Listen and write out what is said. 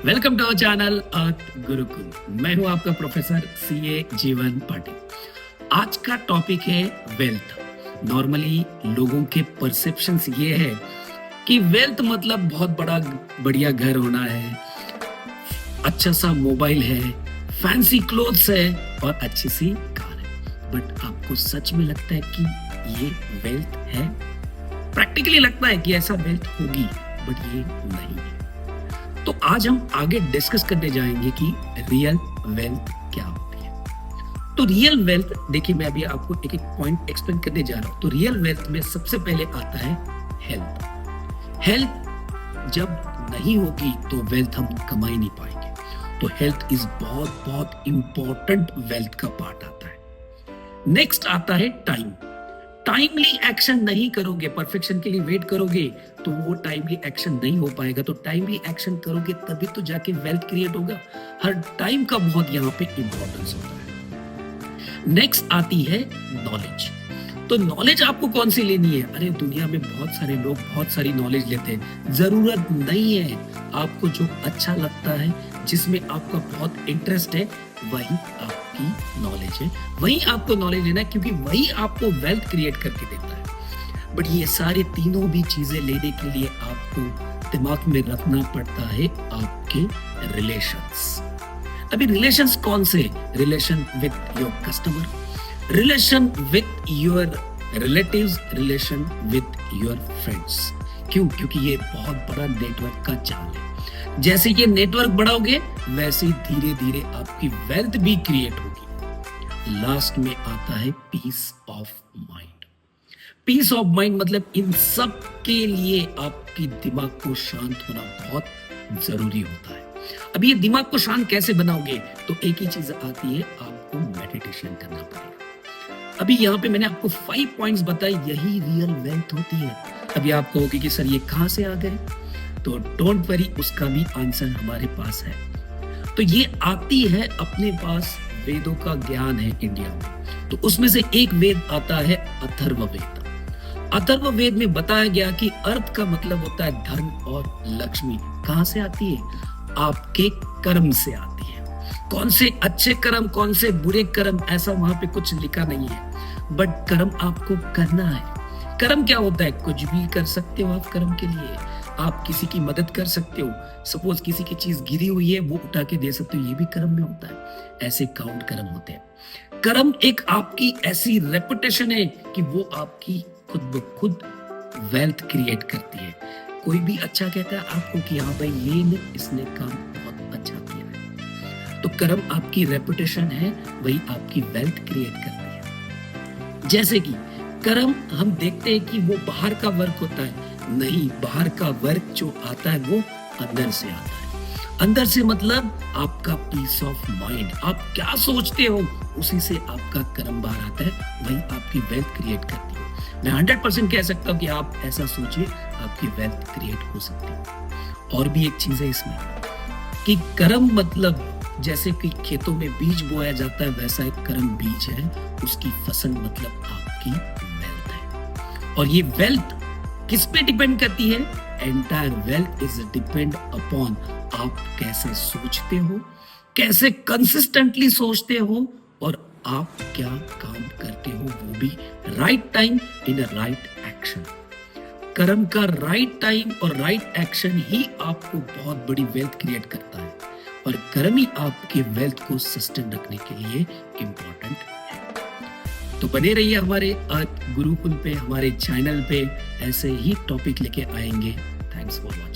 Welcome to our channel अर्थ गुरुकुल। मैं हूं आपका प्रोफेसर सीए जीवन पाटिल। आज का टॉपिक है वेल्थ। नॉर्मली लोगों के परसेप्शंस ये है कि वेल्थ मतलब बहुत बढ़िया घर होना है, अच्छा सा मोबाइल है, फैंसी क्लोथ्स है और अच्छी सी कार है। बट आपको सच में लगता है कि ये वेल्थ है? प्रैक्टिकली लगता है कि ऐसा वेल्थ होगी, बट ये नहीं है। तो आज हम आगे डिस्कस करने जाएंगे कि रियल वेल्थ क्या होती है। तो रियल वेल्थ, देखिए मैं अभी आपको एक एक पॉइंट एक्सप्लेन करने जा रहा हूं। तो रियल वेल्थ में सबसे पहले आता है हेल्थ। हेल्थ जब नहीं होगी तो वेल्थ हम कमा ही नहीं पाएंगे। तो हेल्थ इज बहुत बहुत इंपॉर्टेंट वेल्थ का पार्ट आता है। नेक्स्ट आता है टाइम। टाइमली एक्शन नहीं करोगे, परफेक्शन के लिए वेट करोगे तो वो टाइमली एक्शन नहीं हो पाएगा। तो टाइमली एक्शन करोगे तभी तो जाके वेल्थ क्रिएट होगा। हर टाइम का बहुत यहाँ पे इंपॉर्टेंस होता है। नेक्स्ट आती है नॉलेज। तो नॉलेज आपको कौन सी लेनी है? अरे दुनिया में बहुत सारे लोग बहुत सारी नॉलेज लेते हैं, जरूरत नहीं है। आपको जो अच्छा लगता है, जिसमें आपका बहुत इंटरेस्ट है, वही आपकी नॉलेज है, वही आपको नॉलेज लेना है, क्योंकि वही आपको वेल्थ क्रिएट करके देता है। बट ये सारे तीनों भी चीजें लेने के लिए आपको दिमाग में रखना पड़ता है आपके रिलेशंस। अभी रिलेशंस कौन से? Relation with your customer, relation with your relatives, relation with your friends. क्यों? क्योंकि ये बहुत बड़ा नेटवर्क का जाल है। जैसे ये नेटवर्क बढ़ाओगे वैसे ही धीरे धीरे आपकी वेल्थ भी क्रिएट होगी। लास्ट में आता है peace of mind. Peace of mind मतलब इन सब के लिए आपकी दिमाग को शांत होना बहुत जरूरी होता है। अब ये दिमाग को शांत कैसे बनाओगे? तो एक ही चीज आती है, आपको मेडिटेशन करना पड़ेगा। अभी यहाँ पे मैंने आपको 5 पॉइंट्स बताए, यही रियल वेल्थ होती है। अभी आप कहोगे कि सर ये कहां से आ गए? तो डोंट वरी, उसका भी आंसर हमारे पास है। तो ये आती है, अपने पास वेदों का ज्ञान है इंडिया में। तो उसमें से एक वेद आता है अथर्ववेद। अथर्ववेद में बताया गया कि अर्थ का मतलब होता है धन और लक्ष्मी। कहां से आती है? आपके कर्म से आती है। कौन से अच्छे कर्म, कौन से बुरे कर्म, ऐसा वहां पे कुछ लिखा नहीं है, बट कर्म आपको करना है। कर्म क्या होता है? कुछ भी कर सकते हो आप कर्म के लिए। आप किसी की मदद कर सकते हो, सपोज किसी की चीज गिरी हुई है वो उठा के दे सकते हो, ये भी कर्म में होता है। ऐसे काउंट कर्म होते हैं। कर्म एक आपकी ऐसी रेपुटेशन है कि वो आपकी खुद ब खुद वेल्थ क्रिएट करती है। कोई भी अच्छा कहता है आपको कि हाँ भाई ये इसने काम बहुत अच्छा किया है, तो कर्म आपकी रेपुटेशन है, वही आपकी वेल्थ क्रिएट करती है। जैसे कि कर्म हम देखते हैं कि वो बाहर का वर्क होता है, नहीं, बाहर का वर्क जो आता है वो अंदर से आता है। अंदर से मतलब आपका पीस ऑफ माइंड, आप क्या सोचते हो उसी से आपका कर्म बाहर आता है, वही आपकी वेल्थ क्रिएट करती है। मैं 100% कह सकता हूँ कि आप ऐसा सोचिए, आपकी वेल्थ क्रिएट हो सकती है। और भी एक चीज है इसमें कि कर्म मतलब जैसे कि खेतों में बीज बोया जाता है, वैसा एक कर्म बीज है, उसकी फसल मतलब आपकी वेल्थ है। और ये वेल्थ किस पे डिपेंड करती है? Entire wealth is depend upon आप कैसे सोचते हो, कैसे कंसिस्टेंटली सोचते हो, और आप क्या काम करते हो, वो भी right time in a right action. कर्म का राइट टाइम और राइट एक्शन ही आपको बहुत बड़ी वेल्थ क्रिएट करता है, और कर्म ही आपके वेल्थ को सस्टेन रखने के लिए इंपॉर्टेंट है। तो बने रहिए हमारे अर्थ गुरुकुल पे, हमारे चैनल पे, ऐसे ही टॉपिक लेके आएंगे। Thanks for watching.